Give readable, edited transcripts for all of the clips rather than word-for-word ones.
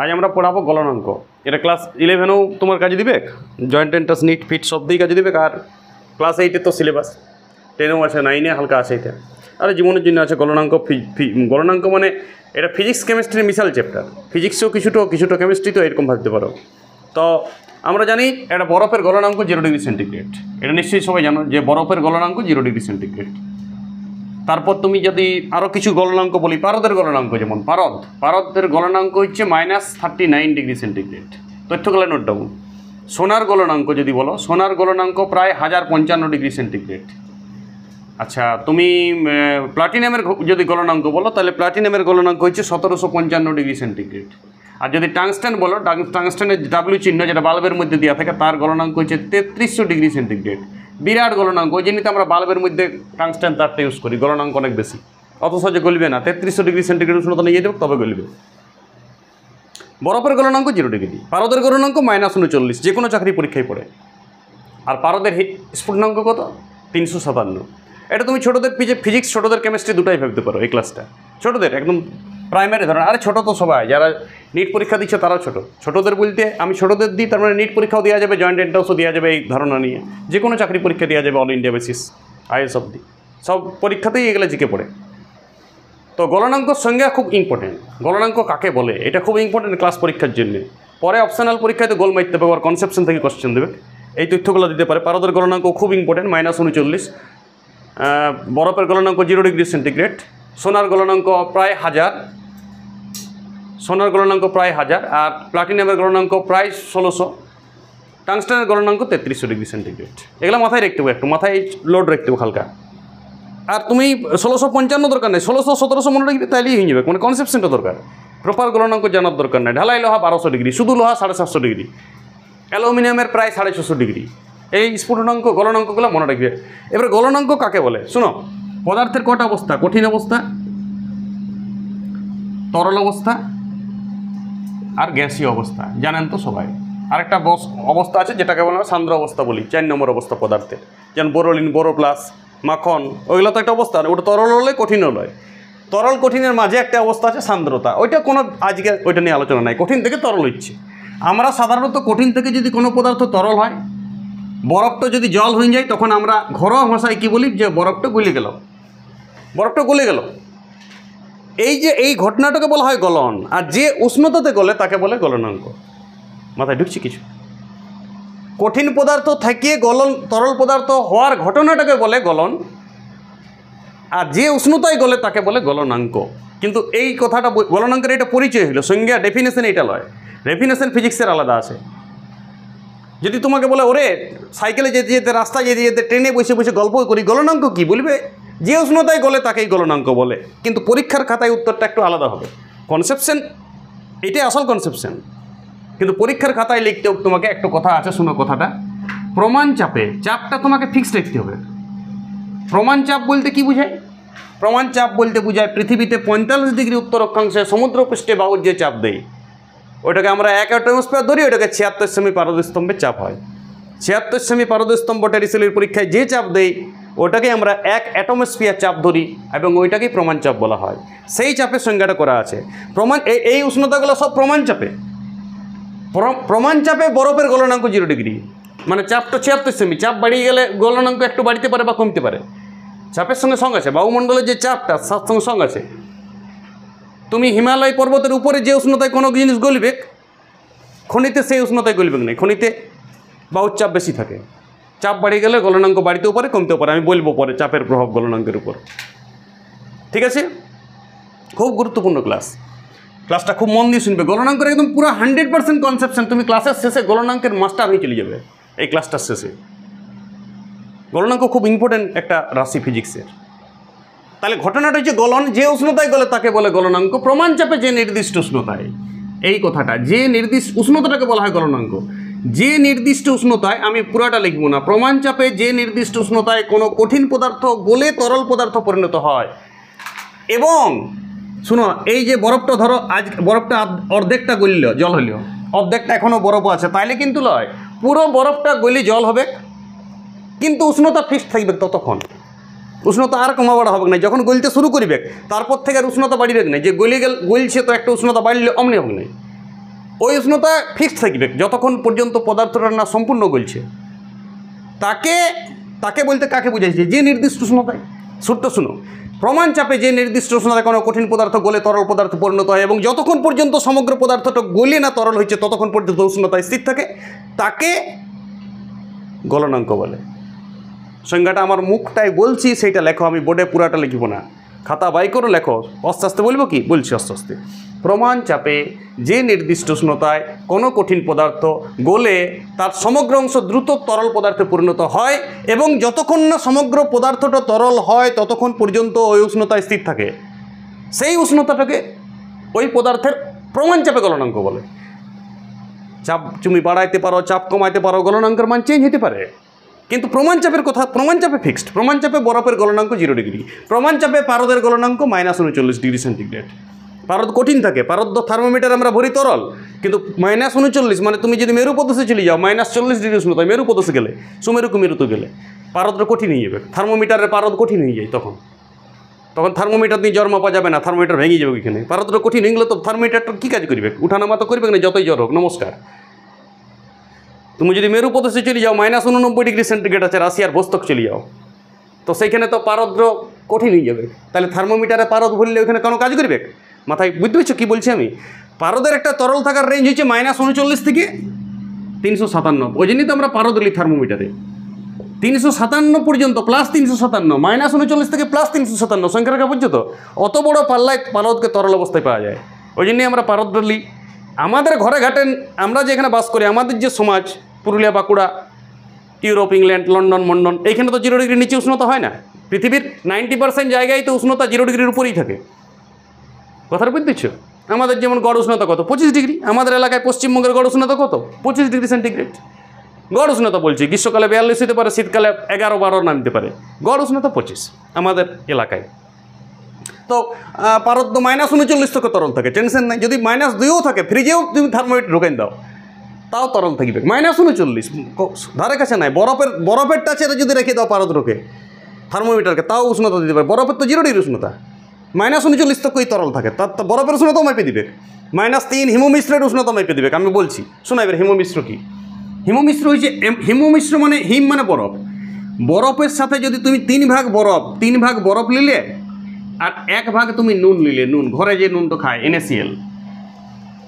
আজ আমরা পড়াবো গলনাঙ্ক। এটা ক্লাস 11এও তোমার কাজে দিবে, জয়েন্ট এন্ট্রান্স নিট ফিট সব দিয়েই কাজে দিবে। আর ক্লাস 8 তো সিলেবাস, 10এও আছে, 9-এ হালকা আছে। এটা আর জীবনের জন্য আছে গলনাঙ্ক। গলনাঙ্ক মানে এটা ফিজিক্স কেমিস্ট্রির মিসাল চ্যাপ্টার। ফিজিক্সও কিছুটা কেমিস্ট্রি, তো এরকম ভাবতে পারো। তো আমরা জানি এটা বরফের গলনাঙ্ক 0 ডিগ্রি সেন্টিগ্রেড। এটা নিশ্চয়ই সবাই জানো যে বরফের গলনাঙ্ক 0 ডিগ্রি সেন্টিগ্রেড। তারপর তুমি যদি আরও কিছু গলনাঙ্ক বলি, পারদের গলনাঙ্ক, যেমন পারদের গলনাঙ্ক হচ্ছে -39 ডিগ্রি সেন্টিগ্রেড। তথ্যগুলো নোট ডাউন। সোনার গলনাঙ্ক যদি বলো, সোনার গলনাঙ্ক প্রায় 1055 ডিগ্রি সেন্টিগ্রেড। আচ্ছা, তুমি প্লাটিনামের যদি গলনাঙ্ক বলো, তাহলে প্লাটিনামের গলনাঙ্ক হচ্ছে 1755 ডিগ্রি সেন্টিগ্রেড। আর যদি টাংস্টেন বলো, টাংস্টেনের ডাব্লিউ চিহ্ন যেটা বাল্বের মধ্যে দেওয়া থাকে, তার গলনাঙ্ক হচ্ছে 3300 ডিগ্রি সেন্টিগ্রেড। বিরাট গলনাঙ্ক, ওই জন্যই তো আমরা বাল্বের মধ্যে টাংস্টেন তারটা ইউজ করি, গলনাঙ্ক অনেক বেশি। অত সহজে গলবে না, 3300 ডিগ্রি সেন্টিগ্রেড উষ্ণতা নিয়ে দেবে, তবে গলবে। বরফের গলনাঙ্ক 0 ডিগ্রি। পারদের গলনাঙ্ক -39, যে কোনো চাকরি পরীক্ষায় পড়ে। আর পারদের স্ফুটনাঙ্ক কত? 357। এটা তুমি ছোটোদের ফিজিক্স, ছোটোদের কেমিস্ট্রি দুটাই ভাবতে পারো। এই ক্লাসটা ছোটোদের একদম প্রাইমারি ধরনের। আরে ছোটো তো সবাই, যারা নিট পরীক্ষা দিচ্ছে তারাও ছোটোদের বলতে আমি ছোটোদের দিই, তার মানে নিট পরীক্ষাও দেওয়া যাবে, জয়েন্ট এন্ট্রান্সও দেওয়া যাবে। এই ধারণা নিয়ে যে কোনো চাকরি পরীক্ষা দেওয়া যাবে, অল ইন্ডিয়া বেসিস, আইএস অবধি সব পরীক্ষাতেই এগুলো জিকে পড়ে। তো গলনাঙ্ক সংজ্ঞা খুব ইম্পর্টেন্ট। গলনাঙ্ক কাকে বলে এটা খুব ইম্পর্টেন্ট ক্লাস পরীক্ষার জন্য। পরে অপশনাল পরীক্ষায় তো গোল মারতে পারবে, আর কনসেপশন থেকে কোশ্চেন দেবে, এই তথ্যগুলো দিতে পারে। পারদের গলনাঙ্ক খুব ইম্পর্টেন্ট, -39। বরফের গলনাঙ্ক 0 ডিগ্রি সেন্টিগ্রেড। সোনার গলনাঙ্ক প্রায় 1000, আর প্লাটিনামের গলনাঙ্ক প্রায় 1600। টাংস্টেনের গলনাঙ্ক 3300 ডিগ্রি সেন্টিগ্রেড। এগুলো মাথায় রাখতে হবে, একটু মাথায় লোড রাখতে হবে হালকা। আর তুমি 1655 দরকার নেই, 1600 1700 মনে রাখবে, তাইলেই হয়ে যাবে। মানে কনসেপশনটা দরকার, প্রপার গলনাঙ্ক জানার দরকার নেই। ঢালাই লোহা 1200 ডিগ্রি, শুধু লোহা 750 ডিগ্রি, অ্যালুমিনিয়ামের প্রায় 650 ডিগ্রি। এই স্ফুটনাঙ্ক গলনাঙ্কগুলো মনে রাখবে। এবার গলনাঙ্ক কাকে বলে শোনো। পদার্থের কটা অবস্থা? কঠিন অবস্থা, তরল অবস্থা, আর গ্যাসীয় অবস্থা। জানেন তো সবাই। আরেকটা অবস্থা আছে যেটাকে বলে আমরা সান্দ্র অবস্থা বলি, 4 নম্বর অবস্থা পদার্থের। যেমন বোরোলিন, বোরোপ্লাস, মাখন, ওইগুলো তো একটা অবস্থা। ওটা তরল হলে কঠিন হলে, তরল কঠিনের মাঝে একটা অবস্থা আছে সান্দ্রতা। ওইটা কোনো আজকে ওইটা নিয়ে আলোচনা নাই। কঠিন থেকে তরল হচ্ছে। আমরা সাধারণত কঠিন থেকে যদি কোনো পদার্থ তরল হয়, বরফটা যদি জল হয়ে যায়, তখন আমরা ঘরোয়া ভাষায় কী বলি? যে বরফটা গলে গেল। এই ঘটনাটাকে বলা হয় গলন। আর যে উষ্ণতাতে গলে তাকে বলে গলনাঙ্ক। মাথায় ঢুকছে কিছু? কঠিন পদার্থ থেকে তরল পদার্থ হওয়ার ঘটনাটাকে বলে গলন, আর যে উষ্ণতায় গলে তাকে বলে গলনাঙ্ক। কিন্তু এই কথাটা গলনাঙ্কের এটা পরিচয় হলো, সংজ্ঞা ডেফিনেশন এইটা লয়। ডেফিনেশন ফিজিক্সের আলাদা আছে। যদি তোমাকে বলে ওরে সাইকেলে যেতে যেতে, রাস্তায় যেতে যেতে, ট্রেনে বসে বসে গল্প করি, গলনাঙ্ক কী বলবে? যে উষ্ণতায় গলে তাকেই গলনাঙ্ক বলে। কিন্তু পরীক্ষার খাতায় উত্তরটা একটু আলাদা হবে। কনসেপশন এটাই আসল কনসেপশন, কিন্তু পরীক্ষার খাতায় লিখতেও তোমাকে একটা কথা আছে, শুনো কথাটা। প্রমাণ চাপটা তোমাকে ফিক্সড রাখতে হবে। প্রমাণ চাপ বলতে কি বোঝায়? প্রমাণ চাপ বলতে বোঝায় পৃথিবীতে 45 ডিগ্রি উত্তর অক্ষাংশে সমুদ্রপৃষ্ঠে বাহুর যে চাপ দেয়, ওটাকে আমরা 1 অ্যাটমস্ফিয়ার ধরি, ওটাকে 76 সেমি পারদস্তম্ভের চাপ হয়। 76 সেমি পারদস্তম্ভ টেরিসেলের পরীক্ষায় যে চাপ দেয়, ওটাকে আমরা 1 অ্যাটমস্ফিয়ার চাপ ধরি, এবং ওইটাকেই প্রমাণ চাপ বলা হয়। সেই চাপের সংজ্ঞাটা করা আছে। এই উষ্ণতাগুলো সব প্রমাণ চাপে বরফের গলনাঙ্ক 0 ডিগ্রি, মানে চাপটা 76 সেমি। চাপ বাড়িয়ে গেলে গলনাঙ্ক একটু বাড়তে পারে বা কমতে পারে। চাপের সঙ্গে সঙ্গ আছে। বায়ুমণ্ডলের যে চাপটা, তার সঙ্গে সঙ্গ আছে। তুমি হিমালয় পর্বতের উপরে যে উষ্ণতায় কোনো জিনিস গলবে, খনিতে সেই উষ্ণতায় গলবে না। খনিতে বায়ুর চাপ বেশি থাকে। চাপ বাড়িয়ে গেলে গলনাঙ্ক বাড়তেও পারে, কমতেও পারে। আমি বলবো পরে চাপের প্রভাব গলনাঙ্কের উপর। ঠিক আছে? খুব গুরুত্বপূর্ণ ক্লাসটা খুব মন দিয়ে শুনবে। গলনাঙ্কের একদম পুরো 100% কনসেপশন। তুমি ক্লাসের শেষে গলনাঙ্কের মাস্টার হয়ে চলে যাবে। এই ক্লাসটার শেষে গলনাঙ্ক খুব ইম্পর্টেন্ট একটা রাশি ফিজিক্সের। তাহলে ঘটনাটা হচ্ছে গলন, যে উষ্ণতায় গলে তাকে বলে গলনাঙ্ক। প্রমাণ চাপে যে নির্দিষ্ট উষ্ণতায়, এই কথাটা, যে নির্দিষ্ট উষ্ণতাটাকে বলা হয় গলনাঙ্ক। যে নির্দিষ্ট উষ্ণতায়, আমি পুরাটা লিখবো না, প্রমাণ চাপে যে নির্দিষ্ট উষ্ণতায় কোনো কঠিন পদার্থ গলে তরল পদার্থ পরিণত হয়। এবং শুনো, এই যে বরফটা ধরো, আজ বরফটা অর্ধেকটা গলিল, জল হইল, অর্ধেকটা এখনও বরফ আছে, তাইলে কিন্তু লয় পুরো বরফটা গলি জল হবে, কিন্তু উষ্ণতা ফিক্সড থাকবে ততক্ষণ। উষ্ণতা আর কমা বাড়া হবে না। যখন গলতে শুরু করবে তারপর থেকে আর উষ্ণতা বাড়িবে না। যে গলছে তো একটা উষ্ণতা বাড়লে অমনি হবে না। ওই উষ্ণতা ফিক্সড থাকবে যতক্ষণ পর্যন্ত পদার্থটা না সম্পূর্ণ গলছে। তাকে তাকে বলতে কাকে বুঝাইছে? যে নির্দিষ্ট উষ্ণতায়। সূত্র শুনো, প্রমাণ চাপে যে নির্দিষ্ট উষ্ণতায় কোনো কঠিন পদার্থ গলে তরল পদার্থে পরিণত হয় এবং যতক্ষণ পর্যন্ত সমগ্র পদার্থটা গলে না তরল হয়েছে ততক্ষণ পর্যন্ত উষ্ণতায় স্থির থাকে, তাকে গলনাঙ্ক বলে। সংজ্ঞাটা আমার মুখটাই বলছি, সেইটা লেখো, আমি বোর্ডে পুরাটা লিখব না, খাতা বাই করে লেখো। আস্তে আস্তে বলবো কি বলছি, আস্তে আস্তে। প্রমাণ চাপে যে নির্দিষ্ট উষ্ণতায় কোনো কঠিন পদার্থ গলে তার সমগ্র অংশ দ্রুত তরল পদার্থে পরিণত হয় এবং যতক্ষণ না সমগ্র পদার্থটা তরল হয় ততক্ষণ পর্যন্ত ওই উষ্ণতায় স্থির থাকে, সেই উষ্ণতাটাকে ওই পদার্থের প্রমাণ চাপে গলনাঙ্ক বলে। চাপ তুমি বাড়াইতে পারো, চাপ কমাইতে পারো, গলনাঙ্কের মান চেঞ্জ হতে পারে, কিন্তু প্রমাণ চাপের কথা, প্রমাণ চাপে ফিক্সড। প্রমাণ চাপে বরফের গলনাঙ্ক 0 ডিগ্রি, প্রমাণ চাপে পারদের গলনাঙ্ক -39 ডিগ্রি সেন্টিগ্রেড। পারদ কঠিন থাকে, পারদ থার্মোমিটার আমরা ভরি তরল, কিন্তু -39 মানে তুমি যদি মেরু প্রদেশে চলে যাও -40 ডিগ্রি উষ্ণতায়, মেরু প্রদেশে গেলে, সুমেরুকে মেরুতে গেলে পারদটা কঠিন হয়ে যাবে, থার্মোমিটারের পারদ কঠিন হয়ে যায়। তখন থার্মোমিটার দিয়ে জ্বর মাপা যাবে না, থার্মোমিটার ভেঙে যাবে ওইখানে। পারদটা কঠিন হয়ে গেলে তো থার্মোমিটারটা কী কাজ করবে? উঠানামা তো করবে না, যতই জ্বর হোক। নমস্কার। তুমি যদি মেরু প্রদেশে চলে যাও -89 ডিগ্রি সেন্টিগ্রেড আছে, রাশিয়ার ভোস্তক চলে যাও, তো সেইখানে তো পারদ কঠিন হয়ে যাবে। তাহলে থার্মোমিটারে পারদ ভরলে ওইখানে কোনো কাজ করবে? মাথায় বুঝতে পারছো কী বলছি আমি? পারদের একটা তরল থাকার রেঞ্জ হচ্ছে -39 থেকে 357। ওই জন্যই তো আমরা পারদ লিখি থার্মোমিটারে 357 পর্যন্ত, +357, -39 থেকে +357 সংখ্যা রেখা বুঝছো তো? অত বড় পাল্লায় পারদকে তরল অবস্থায় পাওয়া যায়, ওই জন্যই আমরা পারদ লিখি। আমাদের ঘরে ঘাটে আমরা যেখানে বাস করি, আমাদের যে সমাজ, Purulia, Bankura, Europe, England, London, মন্ডন, এইখানে তো 0 ডিগ্রির নিচে উষ্ণতা হয় না। পৃথিবীর 90% জায়গায় তো উষ্ণতা 0 ডিগ্রির উপরেই থাকে। কথাটা বুঝতেছো? আমাদের যেমন গড় উষ্ণতা কত? 25 ডিগ্রি। আমাদের এলাকায় পশ্চিমবঙ্গের গড় উষ্ণতা কত? 25 ডিগ্রি সেন্টিগ্রেড। গড় উষ্ণতা বলছি, গ্রীষ্মকালে 42 হতে পারে, শীতকালে 11-12 নামতে পারে। গড় উষ্ণতা 25 আমাদের এলাকায়। তো পারদ তো -39 থেকে তরল থাকে, টেনশন নাই। যদি -2ও থাকে, ফ্রিজেও তুমি থার্মোমিটার ঢোকাই দাও, তাও তরল থাকবে। -39 ধারে কাছে নাই। বরফের টাচে যদি রেখে দাও পারদ রোকে থার্মোমিটারকে, তাও উষ্ণতা দিতে পারে। বরফের তো 0 ডিগ্রি উষ্ণতা, -39 তো কই তরল থাকে, তার তো বরফের উষ্ণতাও মেপে দিবে। -3 হিমোমিশ্রের উষ্ণতা মেপে দিবে। আমি বলছি শোনা, এবার হিমোমিশ্র কি? হিমোমিশ্র হচ্ছে, হিমোমিশ্র মানে হিম মানে বরফ। বরফের সাথে যদি তুমি 3 ভাগ বরফ নিলে আর 1 ভাগ তুমি নুন নিলে, নুন ঘরে যে নুনটা খায় NaCl,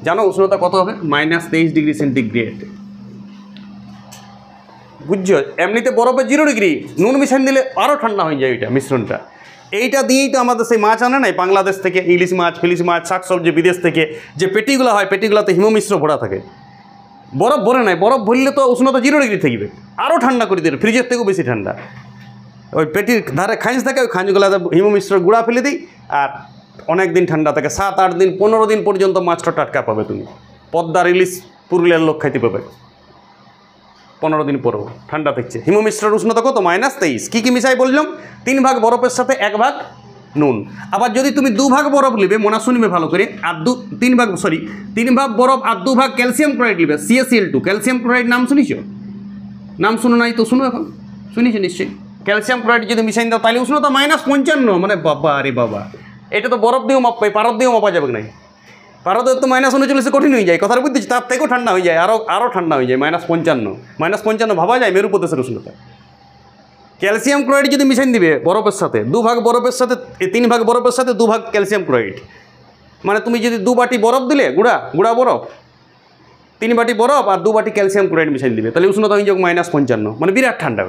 জানো উষ্ণতা কত হবে? -23 ডিগ্রি সেন্টিগ্রেড। বুঝছো? এমনিতে বরফে 0 ডিগ্রি, নুন মিশান দিলে আরও ঠান্ডা হয়ে যায় ওইটা মিশ্রণটা। এইটা দিয়েই তো আমাদের সেই মাছ আনে নাই বাংলাদেশ থেকে, ইলিশ মাছ, ফিলিশ মাছ, শাকসবজি বিদেশ থেকে যে পেটিগুলো হয়, পেটিগুলোতে হিমোমিশ্র ভরা থাকে। বরফ ভরে নাই, বরফ ভরলে তো উষ্ণতা 0 ডিগ্রি থাকবে, আরও ঠান্ডা করে দেবে, ফ্রিজের থেকেও বেশি ঠান্ডা। ওই পেটির ধারে খাঁজ থাকে, ওই খাঁজগুলোতে হিমোমিশ্র গুঁড়া ফেলে দিই, আর অনেক দিন ঠান্ডা থাকে। 7-8 দিন 15 দিন পর্যন্ত মাছটা টাটকা পাবে তুমি। পদ্মার ইলিশ পুরুলিয়ার লোক খাইতে পাবে 15 দিন পরেও ঠান্ডা থাকছে। হিমোমিশ্রের উষ্ণতা কত? -23। কী কী মিশাই বললাম? 3 ভাগ বরফের সাথে 1 ভাগ নুন। আবার যদি তুমি 2 ভাগ বরফ নিবে, মনে শুনবে ভালো করে, আর 3 ভাগ বরফ আর 2 ভাগ ক্যালসিয়াম ক্লোরাইড নিবে, CaCl2। ক্যালসিয়াম ক্লোরাইড নাম শুনিছ? নাম শুনো নাই তো শুনো, এখন শুনিছো নিশ্চয়ই। ক্যালসিয়াম ক্লোরাইড যদি মিশাই দাও তাহলে উষ্ণতা -55। মানে বাবা আরে বাবা, এটা তো বরফ দিয়েও মাপা, পারদ দিয়েও মাপা যাবে না। পারদের তো -39 কঠিন হয়ে যায়, কথাটা বুঝতেছি। তার থেকেও ঠান্ডা হয়ে যায়, আরও ঠান্ডা হয়ে যায়, -55 ভাবা যায় মেরু প্রদেশের উষ্ণতা। ক্যালসিয়াম ক্লোরাইড যদি মিশাই দিবে বরফের সাথে, 2 ভাগ বরফের সাথে, 3 ভাগ বরফের সাথে 2 ভাগ ক্যালসিয়াম ক্লোরাইড, মানে তুমি যদি 2 বাটি বরফ দিলে, গুঁড়া বরফ, 3 বাটি বরফ আর 2 বাটি ক্যালসিয়াম ক্লোরাইড মিশাই দিবে, তাহলে উষ্ণতা হয়ে যাবে -55। মানে বিরাট ঠান্ডা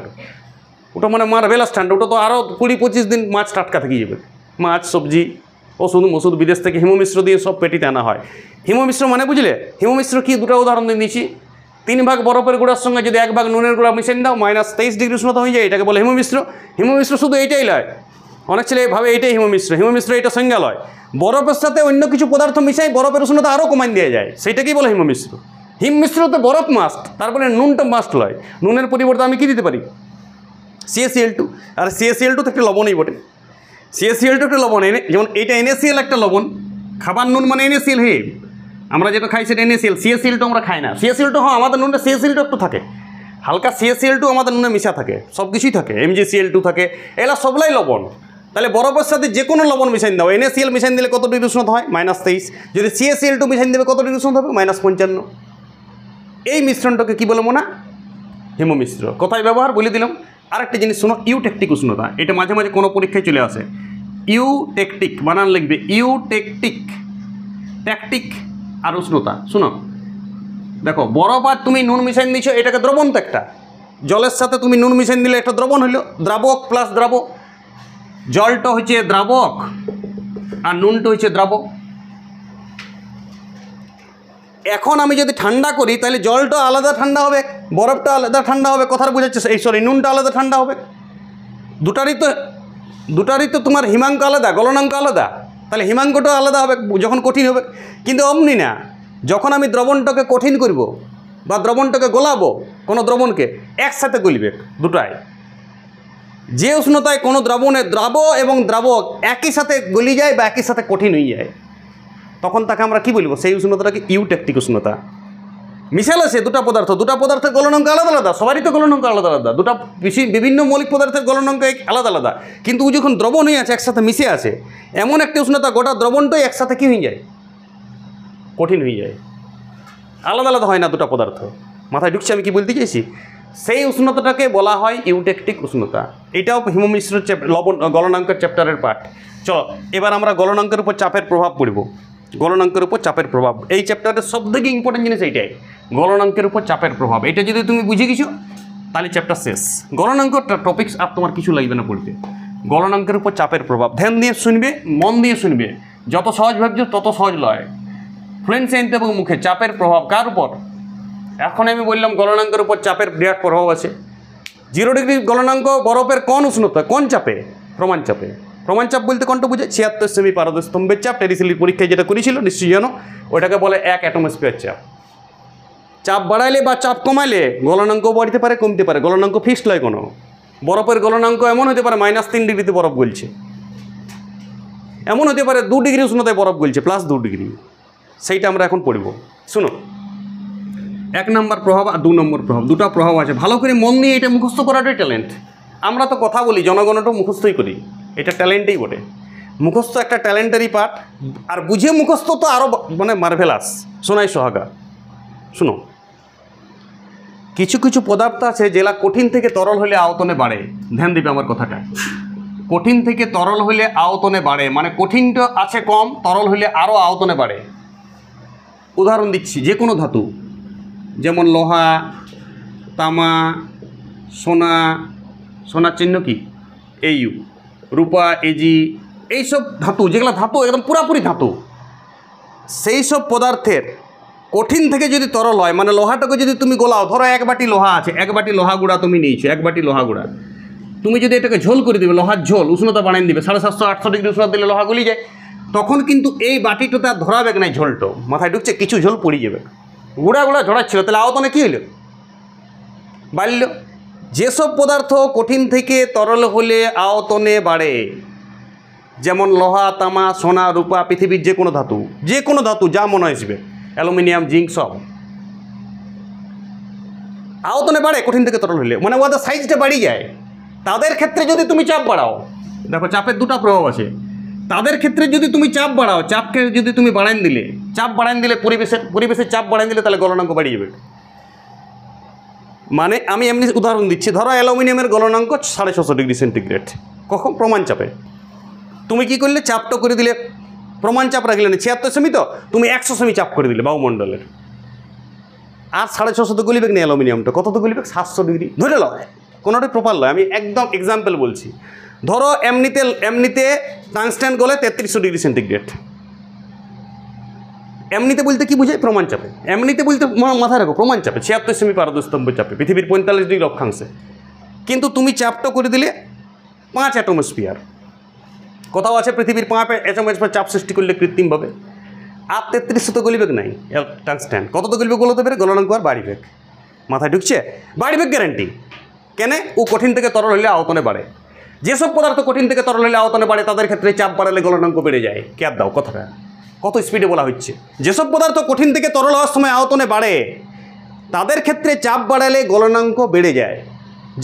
ওটা মানে মার্ভেলাস ঠান্ডা। ওটা তো আরও 20-25 দিন মাছ টাটকা থেকে যাবে। মাছ, সবজি, ওষুধ বিদেশ থেকে হিমোমিশ্র দিয়ে সব পেটিতে আনা হয়। হিমোমিশ্র মানে বুঝলে? হিমোমিশ্র কি, 2টা উদাহরণ দিয়ে দিচ্ছি। 3 ভাগ বরফের গুঁড়ার সঙ্গে যদি 1 ভাগ নুনের গুঁড়া মিশিয়ে দাও, -23 ডিগ্রি উষ্ণতা হয়ে যায়, এটাকে বলে হিমোমিশ্র। হিমোমিশ্র শুধু এইটাই লয়, অনেক ছেলে ভাবে এইটাই হিমোমিশ্র এটা সংজ্ঞা লয়। বরফের সাথে অন্য কিছু পদার্থ মিশাই বরফের উষ্ণতা আরও কমান দেওয়া যায়, সেইটাকেই বলে হিমোমিশ্র। হিমমিশ্রতে বরফ মাস্ট, তারপরে নুনটা মাস্ট লয়। নুনের পরিবর্তে আমি কি দিতে পারি? CaCl2। আর CaCl2 তো একটা লবণই বটে। CaCl2 একটা লবণ, যেমন এইটা NaCl একটা লবণ। খাবার নুন মানে NaCl। হে, আমরা যেটা খাই সেটা NaCl। CaCl2 আমরা খাই না। CaCl2 হ্যাঁ, আমাদের নুনে CaCl2 একটু থাকে, হালকা CaCl2 আমাদের নুনে মিশা থাকে, সব কিছুই থাকে। MgCl2 থাকে, এগুলো সবলাই লবণ। তাহলে বরফের সাথে যে কোনো লবণ মিশাইন দাও, NaCl মিশাইন দিলে কত ডিগ্রি উষ্ণতা হয়? -23। যদি CaCl2 মিশাইন দেবে কত ডিগ্রি উষ্ণতা হবে? -55। এই মিশ্রণটাকে কি বলে মোনা? হিমমিশ্র। কোথায় ব্যবহার বলে দিলাম। আরেকটা জিনিস শোনো, ইউটেকটিক উষ্ণতা। এটা মাঝে মাঝে কোনো পরীক্ষায় চলে আসে। ইউটেকটিক বানান লিখবে, ইউটেকটিক, ট্যাকটিক আর উষ্ণতা। শোনো, দেখো বরফ আর তুমি নুন মিশাইন দিচ্ছ, এটাকে দ্রবণ তো একটা। জলের সাথে তুমি নুন মিশাইন দিলে একটা দ্রবণ হইল, দ্রাবক প্লাস দ্রাবক। জলটা হচ্ছে দ্রাবক আর নুনটা হচ্ছে দ্রাবক। এখন আমি যদি ঠান্ডা করি তাহলে জলটা আলাদা ঠান্ডা হবে, বরফটা আলাদা ঠান্ডা হবে। কথার বোঝাচ্ছে, এই সরি, নুনটা আলাদা ঠান্ডা হবে। দুটারই তো তোমার হিমাঙ্ক আলাদা, গলনাঙ্ক আলাদা। তাহলে হিমাঙ্কটাও আলাদা হবে যখন কঠিন হবে। কিন্তু অমনি না, যখন আমি দ্রবণটাকে কঠিন করব বা দ্রবণটাকে গলাবো, কোনো দ্রবণকে একসাথে গলিবে দুটাই। যে উষ্ণতায় কোনো দ্রবণে দ্রাব এবং দ্রাবক একই সাথে গলি যায় বা একই সাথে কঠিন হয়ে যায়, তখন তাকে আমরা কি বলবো? সেই উষ্ণতাটাকে ইউটেকটিক উষ্ণতা। মিশাল আছে দুটা পদার্থের গলনাঙ্ক আলাদা আলাদা, সবারই তো গলনাঙ্ক আলাদা আলাদা। বিভিন্ন মৌলিক পদার্থের গলনাঙ্ক আলাদা আলাদা, কিন্তু ও যখন দ্রবণ হয়ে আছে, একসাথে মিশে আছে, এমন একটি উষ্ণতা গোটা দ্রবণটাই একসাথে কি হয়ে যায়? কঠিন হয়ে যায়। আলাদা আলাদা হয় না দুটা পদার্থ। মাথায় ঢুকছে আমি কি বলতে চাইছি? সেই উষ্ণতাটাকে বলা হয় ইউটেকটিক উষ্ণতা। এটাও হিমমিশ্র গলনাঙ্কের চ্যাপ্টারের পার্ট। চলো এবার আমরা গলনাঙ্কের উপর চাপের প্রভাব পড়ব। গলনাঙ্কের উপর চাপের প্রভাব এই চ্যাপ্টারের সবথেকে ইম্পর্টেন্ট জিনিস এইটাই, গলনাঙ্কের উপর চাপের প্রভাব। এটা যদি তুমি বুঝে গেছো তাহলে চ্যাপ্টার শেষ। গলনাঙ্ক টপিক্স আর তোমার কিছু লাগবে না পড়তে। গলনাঙ্কের উপর চাপের প্রভাব ধ্যান দিয়ে শুনবে, মন দিয়ে শুনবে। যত সহজ ভাবছো তত সহজ লয়। ফ্লুয়েন্সি এবং মুখে চাপের প্রভাব কার উপর? এখন আমি বললাম গলনাঙ্কের উপর চাপের বিরাট প্রভাব আছে। 0 ডিগ্রি গলনাঙ্ক বরফের কোন উষ্ণতা, কোন চাপে? প্রমাণ চাপে। প্রমাণ চাপ বলতে কোনটা বুঝে? 76 সেমি পারদস্তম্ভের চাপ। টেরিসিলির পরীক্ষায় যেটা করেছিল নিশ্চয়ই জানো, ওটাকে বলে 1 অ্যাটমস্ফিয়ার চাপ। চাপ বাড়াইলে বা চাপ কমাইলে গলনাঙ্ক বাড়তে পারে, কমতে পারে। গলনাঙ্ক ফিক্সড নয় কোনো। বরফের গলনাঙ্ক এমন হতে পারে -3 ডিগ্রিতে বরফ গলছে, এমন হতে পারে 2 ডিগ্রি উষ্ণতায় বরফ গলছে, +2 ডিগ্রি। সেইটা আমরা এখন পড়ব। শুনো, 1 নম্বর প্রভাব আর 2 নম্বর প্রভাব, দুটো প্রভাব আছে। ভালো করে মন দিয়ে এটা মুখস্থ করাটাই ট্যালেন্ট। আমরা তো কথা বলি, জনগণটাও মুখস্থই করি, এটা ট্যালেন্টেই বটে। মুখস্থ একটা ট্যালেন্টারি পার্ট, আর বুঝে মুখস্থ তো আরও মানে মার্ভেলাস, সোনাই সোহাগা। শুনো, কিছু কিছু পদার্থ আছে যেগুলা কঠিন থেকে তরল হলে আয়তনে বাড়ে। ধ্যান দিবে আমার কথাটা। কঠিন থেকে তরল হলে আয়তনে বাড়ে, মানে কঠিনটা আছে কম, তরল হলে আরও আয়তনে বাড়ে। উদাহরণ দিচ্ছি, যে কোনো ধাতু, যেমন লোহা, তামা, সোনা, সোনার চিহ্ন কি AU, রূপা AG, এইসব ধাতু, যেগুলো ধাতু একদম পুরাপুরি ধাতু, সেই সব পদার্থের কঠিন থেকে যদি তরল হয়, মানে লোহাটাকে যদি তুমি গোলাও, ধরো 1 বাটি লোহা আছে, 1 বাটি লোহা গুঁড়া তুমি নিয়েছো, 1 বাটি লোহা গুঁড়া, তুমি যদি এটাকে ঝোল করে দিবে, লোহার ঝোল, উষ্ণতা বানিয়ে দিবে, 750-800 ডিগ্রি উষ্ণতা দিলে লোহা গলি যায়, তখন কিন্তু এই বাটিটাতে আর ধরাবে নাই ঝোলটো। মাথায় ঢুকছে? কিছু ঝোল পড়ে যাবে। গুঁড়া ঝরাচ্ছিল, তাহলে আয়তনে কী হইল? বাড়ল। যেসব পদার্থ কঠিন থেকে তরল হলে আয়তনে বাড়ে, যেমন লোহা, তামা, সোনা, রূপা, পৃথিবীর যে কোনো ধাতু যা মনে আসবে, অ্যালুমিনিয়াম, জিঙ্ক, সব আয়তনে বাড়ে কঠিন থেকে তরল হলে, মানে ওদের সাইজটা বাড়িয়ে যায়। তাদের ক্ষেত্রে যদি তুমি চাপ বাড়াও, দেখো চাপের দুটো প্রভাব আছে। তাদের ক্ষেত্রে যদি তুমি চাপ বাড়াও, চাপকে যদি তুমি বাড়ান দিলে, পরিবেশের চাপ বাড়ান দিলে, তাহলে গলনাঙ্ক বাড়িয়ে যাবে। মানে আমি এমনি উদাহরণ দিচ্ছি, ধরো অ্যালুমিনিয়ামের গলনাঙ্ক 650 ডিগ্রি সেন্টিগ্রেড, কখন? প্রমাণ চাপে। তুমি কি করলে? চাপটা করে দিলে, প্রমাণ চাপ রাখলে না 76 সেমি, তো তুমি 100 সেমি চাপ করে দিলে বায়ুমণ্ডলের, আর 650 তো গলিবে না অ্যালুমিনিয়ামটা, কত তো গলিবে? 700 ডিগ্রি ধরে লো। কোনোটাই প্রপার নয়, আমি একদম এক্সাম্পল বলছি। ধরো এমনিতে টাংস্টেন গলে 3300 ডিগ্রি সেন্টিগ্রেড। এমনিতে বলতে কি বুঝায়? প্রমাণ চাপে। এমনিতে বলতে মাথায় রাখো, প্রমাণ চাপে 76 সেমি পারদস্তম্ভ চাপে, পৃথিবীর 45 ডিগ্রি অক্ষাংশে। কিন্তু তুমি চাপটা করে দিলে 5 অ্যাটমস্ফিয়ার। কোথাও আছে পৃথিবীর 5 অ্যাটমস্ফিয়ার চাপ সৃষ্টি করলে কৃত্রিমভাবে, আর 3300 তো গলিবেক নাই টাংস্টেন। কত তো গলিবে? গলতে পারে, গলনাঙ্ক আর বাড়িবেক। মাথায় ঢুকছে? বাড়িবেক গ্যারান্টি। কেন? ও কঠিন থেকে তরল হলে আয়তনে বাড়ে। যেসব পদার্থ কঠিন থেকে তরল হলে আয়তনে বাড়ে, তাদের ক্ষেত্রে চাপ বাড়ালে গলনাঙ্ক বেড়ে যায়। ক্যাপ দাও কথাটা, কত স্পিডে বলা হচ্ছে। যেসব পদার্থ কঠিন থেকে তরল হওয়ার সময় আয়তনে বাড়ে, তাদের ক্ষেত্রে চাপ বাড়ালে গলনাঙ্ক বেড়ে যায়।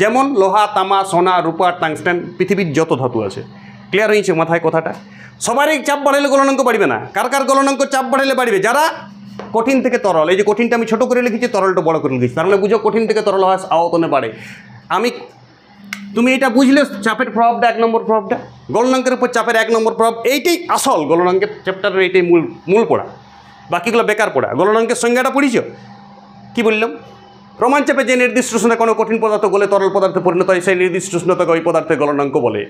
যেমন লোহা, তামা, সোনা, রূপা, টাংস্টেন, পৃথিবীর যত ধাতু আছে। ক্লিয়ার হয়েছে মাথায় কথাটা? সবারই চাপ বাড়াইলে গলনাঙ্ক বাড়বে না। কার কার গলনাঙ্ক চাপ বাড়াইলে বাড়বে? যারা কঠিন থেকে তরল, এই যে কঠিনটা আমি ছোট করে লিখেছি, তরলটা বড় করে লিখেছি, তার মানে বুঝো কঠিন থেকে তরল হওয়ার আয়তনে বাড়ে। তুমি এটা বুঝলে চাপের প্রভাবটা, 1 নম্বর প্রভাবটা, গলনাঙ্কের উপর চাপের 1 নম্বর প্রভাব, এইটাই আসল গলনাঙ্কের চ্যাপ্টারের, এইটাই মূল পড়া, বাকিগুলো বেকার পড়া। গলনাঙ্কের সংজ্ঞাটা পড়িছ? কি বললাম? প্রমাণ চাপে যে নির্দিষ্ট উষ্ণতা কোনো কঠিন পদার্থ গলে তরল পদার্থে পরিণত হয়, সেই নির্দিষ্ট উষ্ণতাকে ওই পদার্থের গলনাঙ্ক বলে।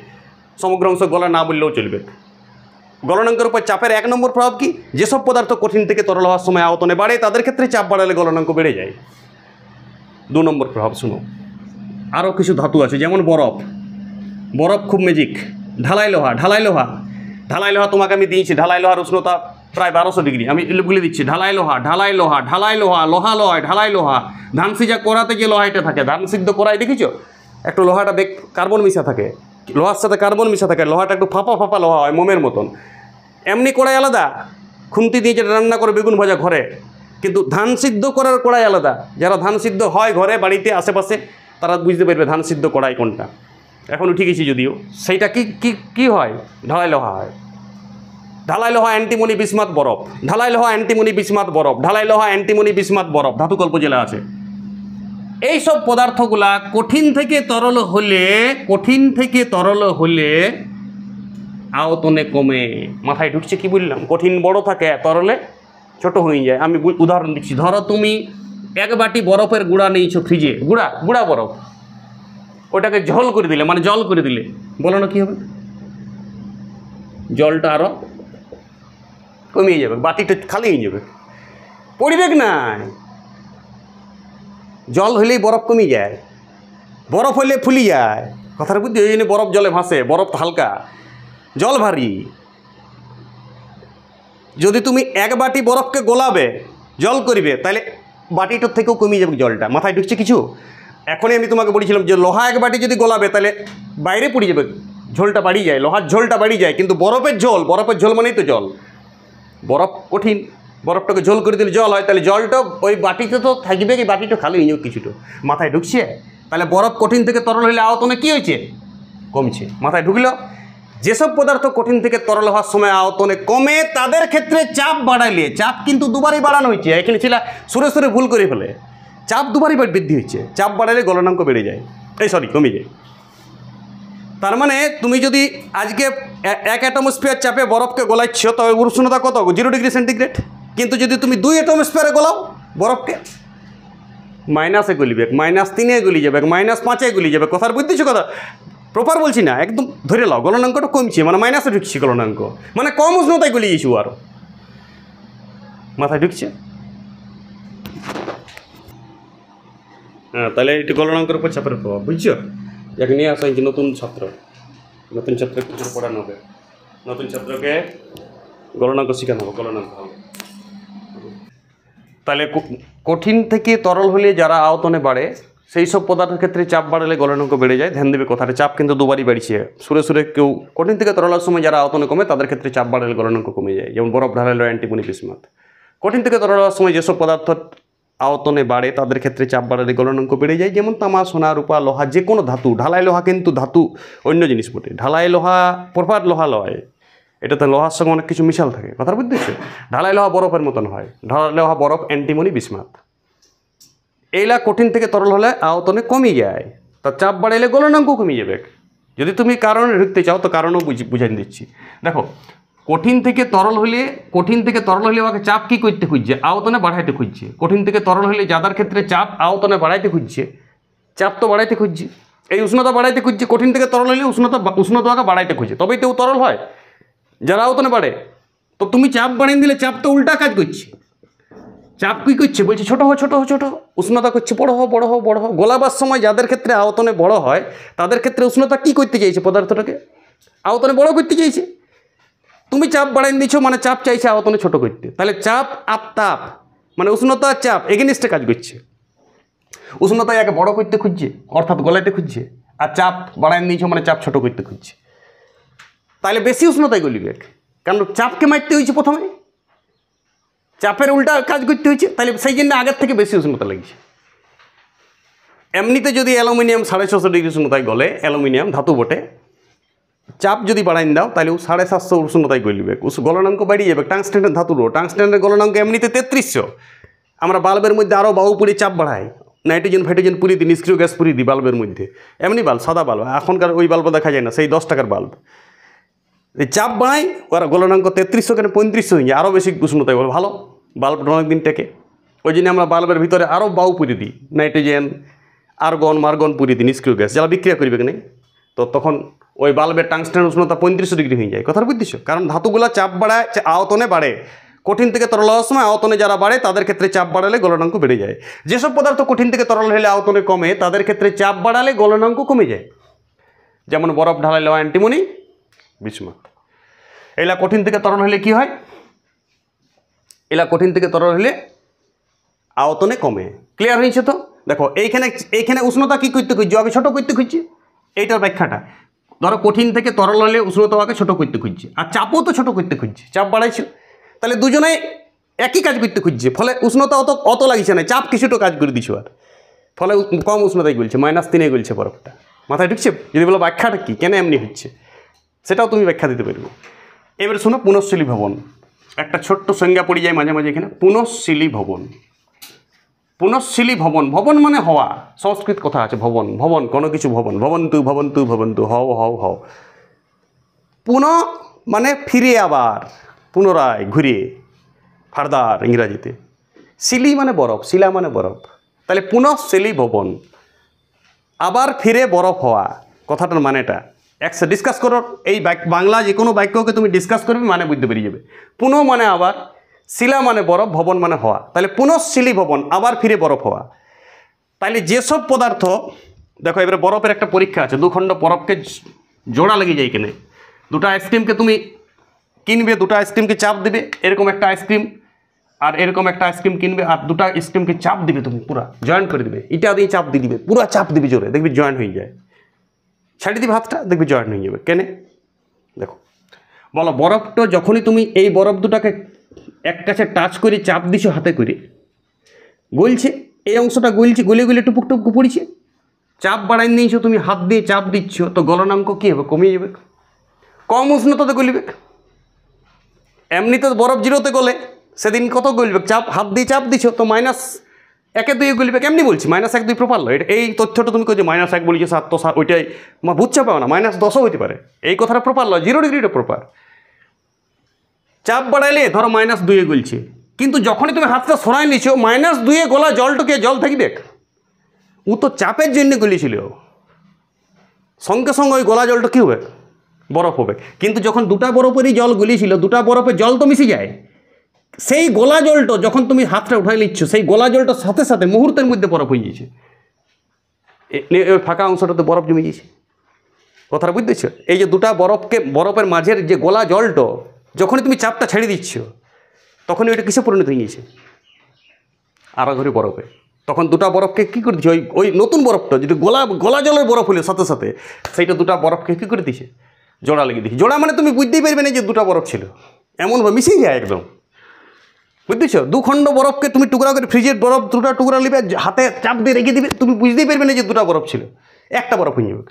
সমগ্র অংশ গলা না বললেও চলবে। গলনাঙ্কের উপর চাপের 1 নম্বর প্রভাব কি? যেসব পদার্থ কঠিন থেকে তরল হওয়ার সময় আয়তনে বাড়ে তাদের ক্ষেত্রে চাপ বাড়ালে গলনাঙ্ক বেড়ে যায়। 2 নম্বর প্রভাব শুনো, আরও কিছু ধাতু আছে, যেমন বরফ। বরফ খুব ম্যাজিক। ঢালাই লোহা তোমাকে আমি দিয়েছি। ঢালাই লোহার উষ্ণতা প্রায় 1200 ডিগ্রি। আমি বলে দিচ্ছি, ঢালাই লোহা, লোহা, ঢালাই লোহা। ধান সিজা করাতে যে লোহাটা থাকে, ধান সিদ্ধ করাই দেখেছো? একটু লোহাটা কার্বন মিশা থাকে, লোহার সাথে কার্বন মিশা থাকে, লোহাটা একটু ফাঁপা লোহা হয়, মোমের মতন। এমনি কড়াই আলাদা, খুন্তি দিয়ে যেটা রান্না করে বেগুন ভাজা ঘরে, কিন্তু ধান সিদ্ধ করার কড়াই আলাদা। যারা ধান সিদ্ধ হয় ঘরে বাড়িতে আশেপাশে, তারা বুঝতে পারবে ধান সিদ্ধ কড়াই কোনটা। এখন উঠে গেছি যদিও, সেইটা কি হয়? ঢালাই লোহা হয়। ঢালাই লোহা, অ্যান্টিমনি, বিসমাথ, বরফ। ঢালাই লোহা, অ্যান্টিমনি, বিসমাথ, বরফ। ঢালাই লোহা, অ্যান্টিমনি, বিসমাথ, বরফ। ধাতুকল্প জেলা আছে। এই সব পদার্থগুলা কঠিন থেকে তরল হলে আয়তনে কমে। মাথায় ঢুকছে কি বললাম? কঠিন বড় থাকে, তরলে ছোট হয়ে যায়। আমি উদাহরণ দিচ্ছি। ধরো তুমি 1 বাটি বরফের গুঁড়া নিয়েছো ফ্রিজে, গুঁড়া বরফ, ওটাকে জল করে দিলে, মানে জল করে দিলে, বলো না কি হবে? জলটা আরও কমিয়ে যাবে, বাটিটা খালি হয়ে যাবে, পড়বে না। জল হলেই বরফ কমে যায়, বরফ হলে ফুলি যায়। কথার বুদ্ধি, ওই জন্য বরফ জলে ভাসে। বরফ হালকা, জল ভারী। যদি তুমি 1 বাটি বরফকে গোলাবে, জল করবে, তাহলে বাটিটার থেকেও কমিয়ে যাবে জলটা। মাথায় ঢুকছে কিছু? এখনই আমি তোমাকে বলেছিলাম যে লোহা 1 বাটি যদি গোলাবে, তাহলে বাইরে পড়ে যাবে, ঝোলটা বাড়ি যায়, লোহার ঝোলটা বাড়ি যায়। কিন্তু বরফের ঝোল মানেই তো জল। বরফ কঠিন, বরফটাকে ঝোল করে দিলে জল হয়, তাহলে জলটা ওই বাটিতে তো থাকবে, কি বাটিটা খালি হয়ে যাবে কিছুটা। মাথায় ঢুকছে? তাহলে বরফ কঠিন থেকে তরল হলে আয়তনে কী হয়েছে? কমছে। মাথায় ঢুকলো? যেসব পদার্থ কঠিন থেকে তরল হওয়ার সময় আয়তনে কমে, তাদের ক্ষেত্রে চাপ বাড়াইলে, চাপ কিন্তু দুবারই বাড়ানো হয়েছে। এখানে ছিল সুরে ভুল করে ফেলে, চাপ দুবারই বৃদ্ধি হচ্ছে। চাপ বাড়াইলে গলনাঙ্ক বেড়ে যায়, কমে যায়। তার মানে তুমি যদি আজকে 1 অ্যাটমস্ফিয়ার চাপে বরফকে গলাচ্ছ, তবে উষ্ণতা কত? 0 ডিগ্রি সেন্টিগ্রেড। কিন্তু যদি তুমি 2 অ্যাটমস্ফিয়ারে গলাও বরফকে, মাইনাসে গলিবে, -3 গলি যাবে, -5 গলি যাবে। কথার বুঝতেছো? কথা প্রপার বলছি না, একদম ধরে লাও। গলনাঙ্কটা কমছে, মানে মাইনাসে ঢুকছে গলনাঙ্ক, মানে কম উষ্ণতায় গলি গেছি আরও। মাথায় ঢুকছে? হ্যাঁ, তাহলে এটা গলনাঙ্কের উপর চাপের প্রভাব, বুঝছো? যাকে নিয়ে আসা হয়েছে নতুন ছাত্রকে কিছু পড়ানো হবে, নতুন ছাত্রকে গলনাঙ্ক শেখানো হবে, গলনাঙ্ক হবে। তাহলে কঠিন থেকে তরল হলে যারা আয়তনে বাড়ে, সেই সব পদার্থের ক্ষেত্রে চাপ বাড়ালে গলনাঙ্ক বেড়ে যায়। ধ্যান দেবে কথাটা, চাপ কিন্তু দুবারই বাড়ছে। সুরে কেউ কঠিন থেকে তরলের সময় যারা আয়তনে কমে, তাদের ক্ষেত্রে চাপ বাড়ালে গলনাঙ্ক কমে যায়। যেমন বরফ, ঢালাই লোহা, অ্যান্টিমনি, বিসমাথ। কঠিন থেকে তরল হওয়ার সময় যেসব পদার্থ আয়তনে বাড়ে, তাদের ক্ষেত্রে চাপ বাড়ালে গলনাঙ্ক বেড়ে যায়। যেমন তামা, সোনা, রূপা, লোহা, যে কোনো ধাতু। ঢালাই লোহা কিন্তু ধাতু, অন্য জিনিস বটে। ঢালাই লোহা প্রপার লোহা লয়, এটাতে লোহার সঙ্গে অনেক কিছু মিশাল থাকে। কথার বুঝতেছে? ঢালাই লোহা বরফের মতন হয়। ঢালাই লোহা, বরফ, অ্যান্টিমনি, বিসমাথ, এইলা কঠিন থেকে তরল হলে আয়তনে কমে যায়। তার চাপ বাড়াইলে গলনাঙ্ক কমে যাবে। যদি তুমি কারণে ঢুকতে চাও, তো কারণও বুঝাই দিচ্ছি। দেখো, কঠিন থেকে তরল হলে ওকে চাপ কী করতে খুঁজছে? আয়তনে বাড়াইতে খুঁজছে। কঠিন থেকে তরল হলে যাদের ক্ষেত্রে চাপ আয়তনে বাড়াইতে খুঁজছে, চাপ তো বাড়াইতে খুঁজছে, এই উষ্ণতা বাড়াইতে খুঁজছে। কঠিন থেকে তরল হলে উষ্ণতাকে বাড়াইতে খুঁজছে, তবেই তো তরল হয়। যারা আয়তনে বাড়ে, তো তুমি চাপ বাড়িয়ে দিলে চাপ তো উল্টা কাজ করছে। চাপ কী করছে? বলছে ছোটো হো, উষ্ণতা করছে বড় হো। গোলাবার সময় যাদের ক্ষেত্রে আয়তনে বড় হয়, তাদের ক্ষেত্রে উষ্ণতা কী করতে চাইছে? পদার্থটাকে আয়তনে বড় করতে চাইছে। তুমি চাপ বাড়াই দিচ্ছ, মানে চাপ চাইছে আয়তনে ছোট করতে। তাহলে চাপ আর তাপ, মানে উষ্ণতা আর চাপ এগেনিস্টে কাজ করছে। উষ্ণতা একে বড় করতে খুঁজছে, অর্থাৎ গলাইতে খুঁজছে, আর চাপ বাড়াই দিচ্ছ, মানে চাপ ছোট করতে খুঁজছে। তাহলে বেশি উষ্ণতায় গলিবে, কারণ চাপকে মারতে হয়েছে প্রথমে, চাপের উল্টা কাজ করতে হয়েছে। তাহলে সেই জন্য আগের থেকে বেশি উষ্ণতা লাগছে। এমনিতে যদি অ্যালুমিনিয়াম 650 ডিগ্রি উষ্ণতায় গলে, অ্যালুমিনিয়াম ধাতু বটে, চাপ যদি বাড়াই দাও তাহলে ও 750 উষ্ণতায় গলিবে, গলনাঙ্ক বাড়িয়ে যাবে। টাংস্টেনের ধাতুরও, টাংস্টেনের গলনাঙ্ক এমনিতে 3300। আমরা বাল্বের মধ্যে আরও বায়ু পুড়ে চাপ বাড়াই, নাইট্রোজেন ফাইট্রোজেন পুরি দিই, নিষ্ক্রিয় গ্যাস পুরি দিই বাল্বের মধ্যে। এমনি বাল্ব, সাদা বাল্ব, এখনকার ওই বাল্ব দেখা যায় না, সেই 10 টাকার বাল্ব। এই চাপ বাড়াই, ওরা গলনাঙ্ক 3300 কেন 3500 হয়ে যায়, আরও বেশি উষ্ণতায় বলো ভালো, বাল্বটা অনেকদিন টেকে। ওই জন্য আমরা বাল্বের ভিতরে আরও বায়ু পুরি দিই, নাইট্রোজেন, আর্গন মার্গন পুরি দিই, নিষ্ক্রিয় গ্যাস, যারা বিক্রিয়া করবে কি নেই। তো তখন ওই বাল্বের টাংস্টেনের উষ্ণতা 3500 ডিগ্রি হয়ে যায়। কথা বুঝতেছো? কারণ ধাতুগুলো চাপ বাড়ায়, আয়তনে বাড়ে। কঠিন থেকে তরল হওয়ার সময় আয়তনে যারা বাড়ে তাদের ক্ষেত্রে চাপ বাড়ালে গলনাঙ্ক বেড়ে যায়। যেসব পদার্থ কঠিন থেকে তরল হলে আয়তনে কমে, তাদের ক্ষেত্রে চাপ বাড়ালে গলনাঙ্ক কমে যায়। যেমন বরফ ঢালাইলে অ্যান্টিমনি, বিসমাথ। এলা কঠিন থেকে তরল হলে কি হয়? এলা কঠিন থেকে তরল হলে আয়তনে কমে। ক্লিয়ার হয়েছে তো? দেখো এইখানে উষ্ণতা কী করতে খুঁজছি? আগে ছোটো করতে খুঁজছি। এইটার ব্যাখ্যাটা ধরো, কঠিন থেকে তরল হলে উষ্ণতা আগে ছোটো করতে খুঁজছি, আর চাপও তো ছোটো করতে খুঁজছি, চাপ বাড়াইছে। তাহলে দুজনে একই কাজ করতে খুঁজছে, ফলে উষ্ণতা অত লাগছে না, চাপ কিছুটা কাজ করে দিচ্ছ, আর ফলে কম উষ্ণতায় গলছে, -3 গলছে বরফটা। মাথায় ঢুকছে? যদি বলো ব্যাখ্যাটা কী, কেন এমনি হচ্ছে, সেটাও তুমি ব্যাখ্যা দিতে পারবে। এবারে শোনো, পুনঃশীলী ভবন। একটা ছোট্ট সংজ্ঞা পড়ে যায় মাঝে মাঝে এখানে, পুনঃশীলী ভবন। পুনঃশীলী ভবন, ভবন মানে হওয়া, সংস্কৃত কথা আছে ভবন, ভবন কোনো কিছু ভবন, ভবন্তু ভবন্তু ভবন্তু, হও হও হও। পুনঃ মানে ফিরে, আবার পুনরায়, ঘুরিয়ে, ফার্দার ইংরাজিতে। শিলি মানে বরফ, শিলা মানে বরফ। তাহলে পুনঃশীলী ভবন, আবার ফিরে বরফ হওয়া, কথাটার মানেটা একসাথে ডিসকাস করো। এই বাংলা যে কোনো বাক্যকে তুমি ডিসকাস করবে, মানে বুঝতে পেরে যাবে। পুনঃ মানে আবার, শিলা মানে বরফ, ভবন মানে হওয়া। তাহলে পুনঃশীলী ভবন, আবার ফিরে বরফ হওয়া। তাহলে যেসব পদার্থ, দেখো এবারে বরফের একটা পরীক্ষা আছে, দুখণ্ড বরফকে জোড়া লেগে যায় এখানে। দুটো আইসক্রিমকে তুমি কিনবে, দুটো আইসক্রিমকে চাপ দিবে, এরকম একটা আইসক্রিম আর এরকম একটা আইসক্রিম কিনবে, আর দুটো আইসক্রিমকে চাপ দিবে, তুমি পুরা জয়েন্ট করে দিবে, এটা দিয়ে চাপ দিয়ে দিবে, পুরা চাপ দিবে জোরে, দেখবি জয়েন্ট হয়ে যায়। ছাড়ি দিবে হাতটা, দেখবি জয়েন্ট হয়ে যাবে। কেন? দেখো, বলো বরফটা যখনই তুমি এই বরফ দুটাকে এক কাছে টাচ করে চাপ দিছো হাতে করে, গলছে, এই অংশটা গলছে, গলে গলে টুপুক টুপুক পড়ছে। চাপ বাড়াই নিয়েছো তুমি, হাত দিয়ে চাপ দিচ্ছ, তো গলনাঙ্ক কী হবে? কমিয়ে যাবে, কম উষ্ণতাতে গলিবে। এমনিতে বরফ 0-তে গলে, সেদিন কত গলবে? চাপ, হাত দিয়ে চাপ দিছো, তো -1-2 গলিবে। কেমনি বলছি? -1-2 প্রপার লয়, এটা এই তথ্যটা তুমি কই যে -1 বলিছো, 7 তো ওইটাই বুঝতে পাও না, -10ও হইতে পারে, এই কথাটা প্রপার লয়, 0 ডিগ্রিটা প্রপার। চাপ বাড়াইলে ধরো -2 গলছে, কিন্তু যখনই তুমি হাতটা সরাই নিছো, -2 গলা জলটাকে জল থাকবে, ও তো চাপের জন্য গলিয়েছিল, সঙ্গে সঙ্গে ওই গলা জলটা কী হবে? বরফ হবে। কিন্তু যখন দুটা বরফেরই জল গলিয়েছিল, দুটা বরফের জল তো মিশে যায়, সেই গোলা জলটা যখন তুমি হাতটা উঠাই নিচ্ছ, সেই গোলা জলটার সাথে সাথে মুহূর্তের মধ্যে বরফ হয়ে গিয়েছে, ওই ফাঁকা অংশটাতে বরফ জমে গিয়েছে। কথাটা বুঝতেছ? এই যে দুটা বরফের মাঝের যে গোলা জলটা, যখনই তুমি চাপটা ছেড়ে দিচ্ছ, তখনই ওইটা কিসে পরিণত হয়ে গিয়েছে? আরো ঘরে বরফে। তখন দুটা বরফকে কী করে দিচ্ছে, ওই নতুন বরফটা যেটা গোলা জলের বরফ হলে সাথে সাথে, সেইটা দুটা বরফকে কী করে দিছে? জোড়া লেগে দিচ্ছে। জোড়া মানে তুমি বুঝতেই পারবে না যে দুটা বরফ ছিল, এমনভাবে মিশিয়ে যায় একদম। বুঝতেছ? দুখণ্ড বরফকে তুমি টুকরা করে, ফ্রিজের বরফ দুটা টুকরা নিবে, হাতে চাপ দিয়ে রেখে দিবে, তুমি বুঝতেই পারবে না যে দুটা বরফ ছিল, একটা বরফ হয়ে যাবে।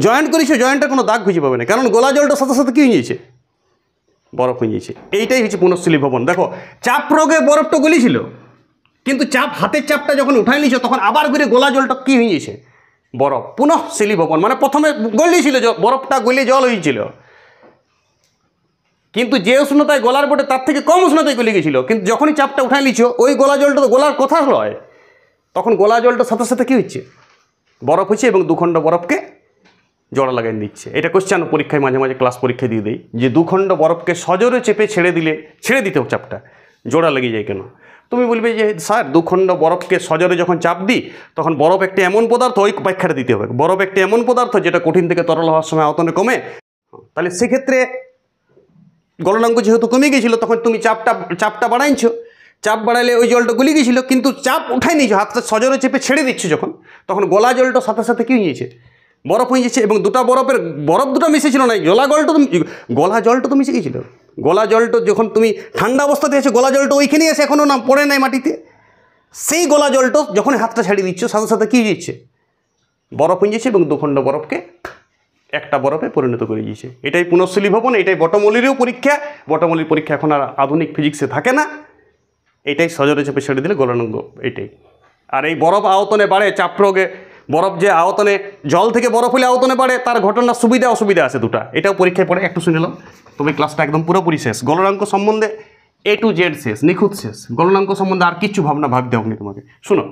জয়েন্ট করেছো, জয়েন্টের কোনো দাগ খুঁজে পাবে না, কারণ গোলা জলটার সাথে সাথে কী হয়ে গিয়েছে? বরফ হয়ে গিয়েছে। এইটাই হচ্ছে পুনঃশীলী ভবন। দেখো, চাপ প্রয়োগে বরফটা গলিয়েছিল, কিন্তু হাতের চাপটা যখন উঠাই নিয়েছো, তখন আবার করে গোলা জলটা কী হয়ে গিয়েছে? বরফ। পুনঃশীলী ভবন মানে প্রথমে গলিয়েছিল, বরফটা গলিয়ে জল হয়েছিল, কিন্তু যে উষ্ণতায় গলার বটে তার থেকে কম উষ্ণতায় গলে গেছিল, কিন্তু যখনই চাপটা উঠাই নিচ্ছ, ওই গোলা জলটা তো গোলার কথা নয়, তখন গোলা জলটার সাথে সাথে কী হচ্ছে? বরফ হচ্ছে, এবং দুখণ্ড বরফকে জোড়া লাগাই দিচ্ছে। এটা কোশ্চেন পরীক্ষায় মাঝে মাঝে ক্লাস পরীক্ষায় দিয়ে দেয়, যে দুখণ্ড বরফকে সজোরে চেপে ছেড়ে দিতে চাপটা জোড়া লেগে যায় কেন? তুমি বলবে যে স্যার, দুখণ্ড বরফকে সজোরে যখন চাপ দিই, তখন বরফ একটি এমন পদার্থ, ওই ব্যাখ্যাটা দিতে হবে, বরফ একটি এমন পদার্থ যেটা কঠিন থেকে তরল হওয়ার সময় আয়তনে কমে। তাহলে সেক্ষেত্রে গলনাঙ্ক যেহেতু কমে গিয়েছিল, তখন তুমি চাপটা বাড়াইছো, চাপ বাড়াইলে ওই জলটা গলি গিয়েছিল, কিন্তু চাপ উঠাই নিয়েছো, হাতটা সজোরে চেপে ছেড়ে দিচ্ছ যখন, তখন গলা জলটা সাথে সাথে কী হয়েছে? বরফ হয়ে যাচ্ছে। এবং বরফ দুটো মিশেছিল না, গলা জলটা তো মিশে গিয়েছিল। গলা জলটা যখন তুমি ঠান্ডা অবস্থাতে এসে, গলা জলটা ওইখানেই এসে এখনও পড়ে নাই মাটিতে, সেই গলা জলটা যখন হাতটা ছাড়িয়ে দিচ্ছ, সাথে সাথে কী হয়ে যাচ্ছে? বরফ হয়ে যাচ্ছে, এবং দুখণ্ড বরফকে একটা বরফে পরিণত করে দিয়েছে। এটাই পুনঃস্থলী ভবন, এটাই বটমূলেরও পরীক্ষা। বটমূলের পরীক্ষা এখন আর আধুনিক ফিজিক্সে থাকে না, এটাই সজরে চেপে ছেড়ে দিলে গলনাঙ্ক এটাই। আর এই বরফ আয়তনে বাড়ে চাপ প্রয়োগে, বরফ যে আয়তনে জল থেকে বরফ হলে আয়তনে বাড়ে, তার ঘটনার সুবিধা অসুবিধা আছে দুটা, এটাও পরীক্ষায় পড়ে একটু শুনে নাও। তবে ক্লাসটা একদম পুরোপুরি শেষ, গলনাঙ্ক সম্বন্ধে A to Z শেষ, নিখুঁত শেষ। গলনাঙ্ক সম্বন্ধে আর কিছু ভাবতে হবে তোমাকে। শুনো,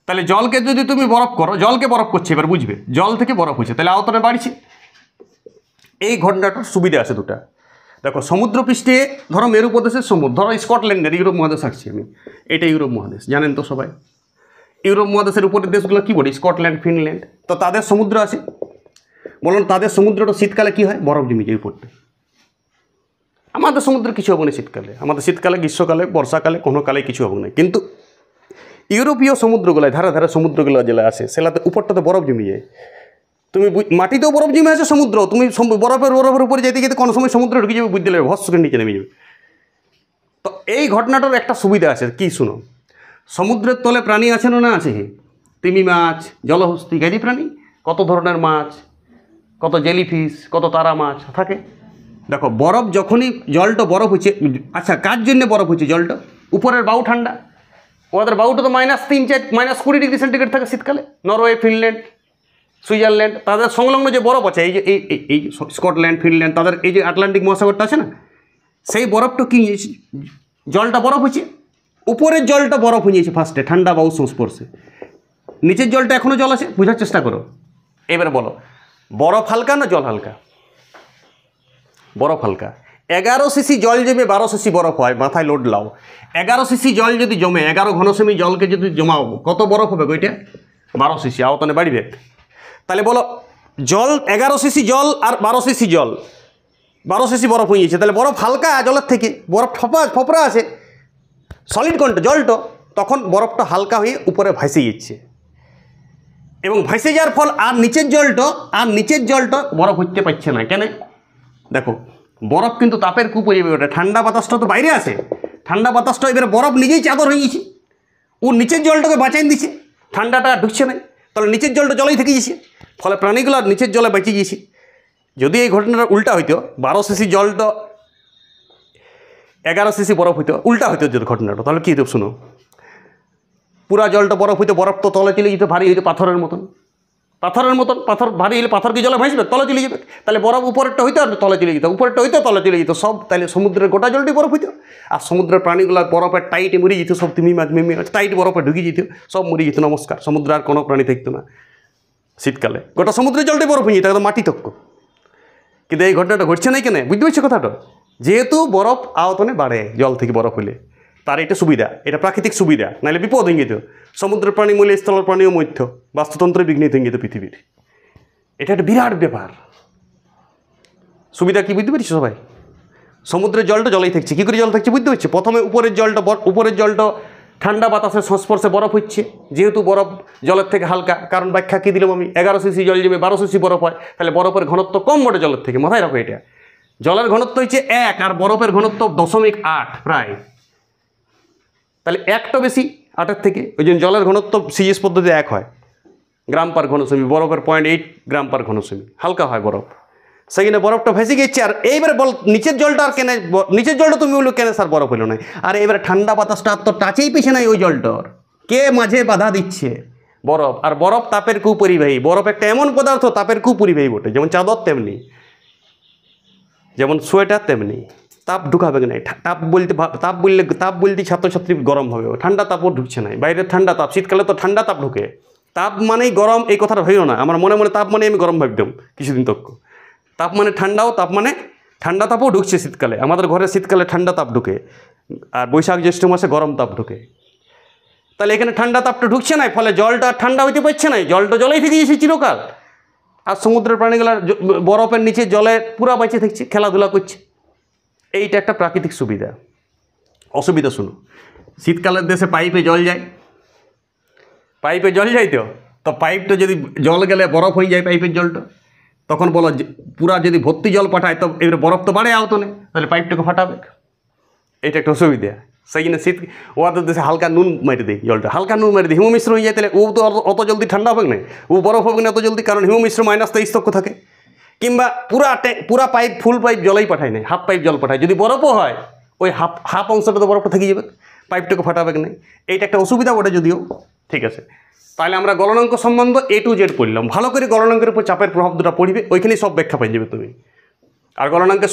তাহলে জলকে যদি তুমি বরফ করো, জলকে বরফ করছে, এবার বুঝবে জল থেকে বরফ হচ্ছে, তাহলে আয়তনে বাড়ছে। এই ঘটনাটার সুবিধা আছে দুটা। দেখো সমুদ্রপৃষ্ঠে ধরো মেরু প্রদেশের সমুদ্র, ধরো স্কটল্যান্ডের, ইউরোপ মহাদেশ আসছি আমি, এটা ইউরোপ মহাদেশ জানেন তো সবাই। ইউরোপ মহাদেশের উপরের দেশগুলো কী বলি, স্কটল্যান্ড, ফিনল্যান্ড। তো তাদের সমুদ্র আছে, বলুন তাদের সমুদ্রটা শীতকালে কী হয়, বরফ জমে যায় উপরটা। আমাদের সমুদ্রে কিছু হবে না শীতকালে, আমাদের শীতকালে, গ্রীষ্মকালে, বর্ষাকালে, কোনো কালে কিছু হবে না। কিন্তু ইউরোপীয় সমুদ্রগুলোয়, ধারে ধারে সমুদ্রগুলো যেগুলো আছে, সেলাতে উপরটাতে বরফ জমে যায়। তুমি মাটিতেও বরফ জমে আছে, সমুদ্র, তুমি বরফের উপরে যেতে যেতে কোনো সময় সমুদ্রে ঢুকে যাবে, বুঝতে পারবে, ভস্মকে নিচে নেমে যাবে। তো এই ঘটনাটার একটা সুবিধা আছে, কি শুনো, সমুদ্রের তলে প্রাণী আছে না আছে, তিমি মাছ, জলহস্তি, ইত্যাদি প্রাণী, কত ধরনের মাছ, কত জেলিফিশ, কত তারা মাছ থাকে। দেখো বরফ যখনই জলটা বরফ হচ্ছে, আচ্ছা কার জন্য বরফ হচ্ছে জলটা, উপরের বায়ু ঠান্ডা, ওদের বায়ুটা তো -3, -4, -20 ডিগ্রি সেন্টিগ্রেড থাকে শীতকালে। নরওয়ে, ফিনল্যান্ড, সুইজারল্যান্ড, তাদের সংলগ্ন যে বরফ আছে, এই যে এই স্কটল্যান্ড, ফিনল্যান্ড, তাদের এই যে আটলান্টিক মহাসাগরটা আছে না, সেই বরফটা কি জলটা বরফ হচ্ছে, উপরের জলটা বরফ হয়ে যাচ্ছে ফার্স্টে ঠান্ডা বায়ুর সংস্পর্শে, নিচের জলটা এখনও জল আছে, বোঝার চেষ্টা করো। এবার বলো বরফ হালকা না জল হালকা, বরফ হালকা। 11 সিসি জল জমে 12 সিসি বরফ হয়, মাথায় লোড লাও। 11 সিসি জল যদি জমে, 11 ঘনসেমি জলকে যদি জমাও, কত বরফ হবে ওইটা, 12 সিসি, আয়তনে বাড়বে। তাহলে বলো জল 11 সিসি জল আর 12 সিসি জল, 12 সিসি বরফ হয়ে গেছে, তাহলে বরফ হালকা জলের থেকে, বরফ ফপরা আছে, সলিড কোনটা জলটা, তখন বরফটা হালকা হয়ে উপরে ভাসে যাচ্ছে, এবং ভাসে যাওয়ার ফল আর নিচের জলটা বরফ হতে পারছে না। কেন দেখো, বরফ কিন্তু তাপের কুপরিবেশে ওঠে, ঠান্ডা বাতাসটা তো বাইরে আছে, ঠান্ডা বাতাসটা এবারে বরফ নিজেই চাদর হয়ে গেছে, ও নিচের জলটাকে বাঁচাই দিছে, ঠান্ডাটা ঢুকছে না, তাহলে নিচের জলটা জলেই থেকে গেছে, ফলে প্রাণীগুলো নিচের জলে বেঁচে গিয়েছে। যদি এই ঘটনাটা উল্টা হইতো, 12 সিসি জলটা 11 সিসি বরফ হইতো, উল্টা হইতো যদি ঘটনাটা, তাহলে কী হতো শুনো, পুরা জলটা বরফ হইতো, বরফ তো তলে চলে যেত, ভারী হইতো পাথরের মতন, পাথর ভারী হলে পাথর কি জলে ভাসবে, তলে চলে যাবে। তাহলে বরফ উপরেরটা হইতো আর তলে চলে যেত, উপরেরটা হইতো তলে চলে যেত সব, তাহলে সমুদ্রের গোটা জলটি বরফ হইতো। আর সমুদ্রের প্রাণীগুলো বরফের টাইটে মরে যেত, সব তিমি মাছ, মিমি মাছ টাইট বরফে ঢুকে যেত, সব মরে যেত, নমস্কার, সমুদ্রে আর কোনো প্রাণী থাকতো না। শীতকালে গোটা সমুদ্রের জলটাই বরফ হয়ে যেত, একদম মাটি তক্ক। কিন্তু এই ঘটনাটা ঘটছে না কেন, বুঝতে পারছো কথাটা, যেহেতু বরফ আয়তনে বাড়ে জল থেকে বরফ হলে, তার এটা সুবিধা, এটা প্রাকৃতিক সুবিধা, নাহলে বিপদ হয়ে যেত। সমুদ্রের প্রাণী মূল্য, স্থলের প্রাণীও মধ্য, বাস্তুতন্ত্রে বিঘ্নিত হয়ে যেত পৃথিবীর। এটা একটা বিরাট ব্যাপার। সুবিধা কি বুঝতে পারছি সবাই? সমুদ্রের জলটা জলেই থাকছে, কী করে জল থাকছে বুঝতে পারছি? প্রথমে উপরের জলটা ঠান্ডা বাতাসের সংস্পর্শে বরফ হচ্ছে, যেহেতু বরফ জলের থেকে হালকা, কারণ ব্যাখ্যা কী দিলাম আমি, 11 সিসি জল জমে 12 সিসি বরফ হয়, তাহলে বরফের ঘনত্ব কম বটে জলের থেকে, মাথায় রাখো এটা। জলের ঘনত্ব হচ্ছে 1 আর বরফের ঘনত্ব 0.8 প্রায়, তাহলে 1টা বেশি 8-এর থেকে, ওই জন্য জলের ঘনত্ব সিজিএস পদ্ধতিতে 1 হয় গ্রাম পার ঘনসেমি, বরফের 0.8 গ্রাম পার ঘনসেমি, হালকা হয় বরফ। সেখানে বরফটা ভেসে গেছে, আর এইবারে বল নিচের জলটা আর কেনে, নিচের জলটা তুমি বললো কেনে স্যার বরফ হলো না, আর এবারে ঠান্ডা বাতাসটা আর তো টাচেই পেছে নাই ওই জলটার, কে মাঝে বাধা দিচ্ছে? বরফ। আর বরফ তাপের কুপরিবাহী, বরফ একটা এমন পদার্থ তাপের কুপরিবাহী বটে, যেমন চাদর তেমনি, যেমন সোয়েটার তেমনি, তাপ ঢুকাবে না। তাপ বলতে ছাত্রছাত্রী গরম হবে, ঠান্ডা তাপও ঢুকছে না, বাইরের ঠান্ডা তাপ, শীতকালে তো ঠান্ডা তাপ ঢুকে, তাপ মানেই গরম, এই কথাটা ভাবিও না, আমার মনে তাপ মানে আমি গরম ভাবতাম কিছুদিন তক। তাপ মানে ঠান্ডাও, তাপ মানে ঠান্ডা তাপও ঢুকছে শীতকালে, আমাদের ঘরে শীতকালে ঠান্ডা তাপ ঢুকে, আর বৈশাখ জ্যৈষ্ঠ মাসে গরম তাপ ঢুকে। তাহলে এখানে ঠান্ডা তাপটা ঢুকছে না, ফলে জলটা ঠান্ডা হইতে পারছে না, জলটা জলেই থেকে গিয়েছে চিরকাল। আর সমুদ্রের প্রাণীগুলো বরফের নিচে জলে পুরা বেঁচে থাকছে, খেলাধুলা করছে, এইটা একটা প্রাকৃতিক সুবিধা। অসুবিধা শুনো, শীতকালের দেশে পাইপে জল যায়, তো পাইপটা যদি জল গেলে বরফ হয়ে যায় পাইপের জলটা, তখন বলো পুরা যদি ভর্তি জল পাঠায় তো এবার বরফ তো বাড়ে আয়তনে, তাহলে পাইপটাকে ফাটাবে, এটা একটা অসুবিধা। সেই জন্য শীত ওদের দেশে হালকা নুন মারি দিই, জলটা হালকা নুন মারি দিই, হিম মিশ্র হয়ে যায়, তাহলে ও তো অত জলদি ঠান্ডা হবে না, ও বরফ হবে না অত জলদি, কারণ হিম মিশ্র -23 থাকে। কিংবা পুরা পাইপ ফুল পাইপ জলেই পাঠায় না, হাফ পাইপ জল পাঠায়, যদি বরফও হয় ওই হাফ অংশটা তো বরফটা থেকে যাবে, পাইপটাকে ফাটাবে না। এইটা একটা অসুবিধা বটে যদিও, ঠিক আছে। তাহলে আমরা গলনাঙ্ক সম্বন্ধ A to Z পড়লাম। ভালো করে গলনাঙ্কের উপর চাপের প্রভাব দুটা পড়বে, ওইখানেই সব ব্যাখ্যা পেয়ে যাবে তুমি। আর গলনাঙ্কের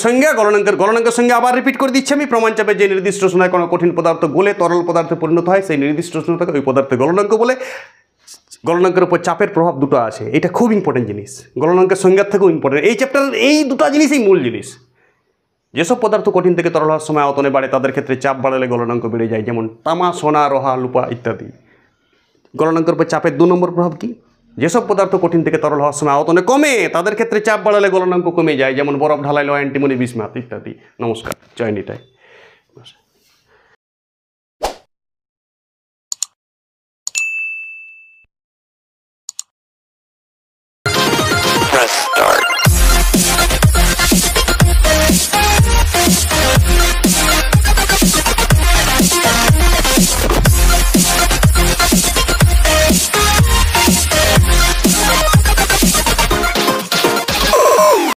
সঙ্গে আবার রিপিট করে দিচ্ছি আমি, প্রমাণ চাপে যে নির্দিষ্ট সময় কোনো কঠিন পদার্থ গলে তরল পদার্থে পরিণত হয়, সেই নির্দিষ্ট সময় ওই পদার্থে গলনাঙ্ক বলে। গলনাঙ্কের উপর চাপের প্রভাব দুটো আছে, এটা খুব ইম্পর্টেন্ট জিনিস, গলনাঙ্কের সংজ্ঞার থেকেও ইম্পর্টেন্ট। এই চ্যাপ্টারের এই দুটো জিনিসই মূল জিনিস। যেসব পদার্থ কঠিন থেকে তরল হওয়ার সময় আয়তনে বাড়ে তাদের ক্ষেত্রে চাপ বাড়ালে গলনাঙ্ক বেড়ে যায়, যেমন তামা, সোনা, লোহা, রূপা ইত্যাদি। গলনাঙ্কের উপর চাপের 2 নম্বর প্রভাব কি? যেসব পদার্থ কঠিন থেকে তরল হওয়ার সময় আয়তনে কমে তাদের ক্ষেত্রে চাপ বাড়ালে গলনাঙ্ক কমে যায়, যেমন বরফ ঢালাইল, অ্যান্টিমনি, বিসমাথ ইত্যাদি। নমস্কার, জয় নিতাই।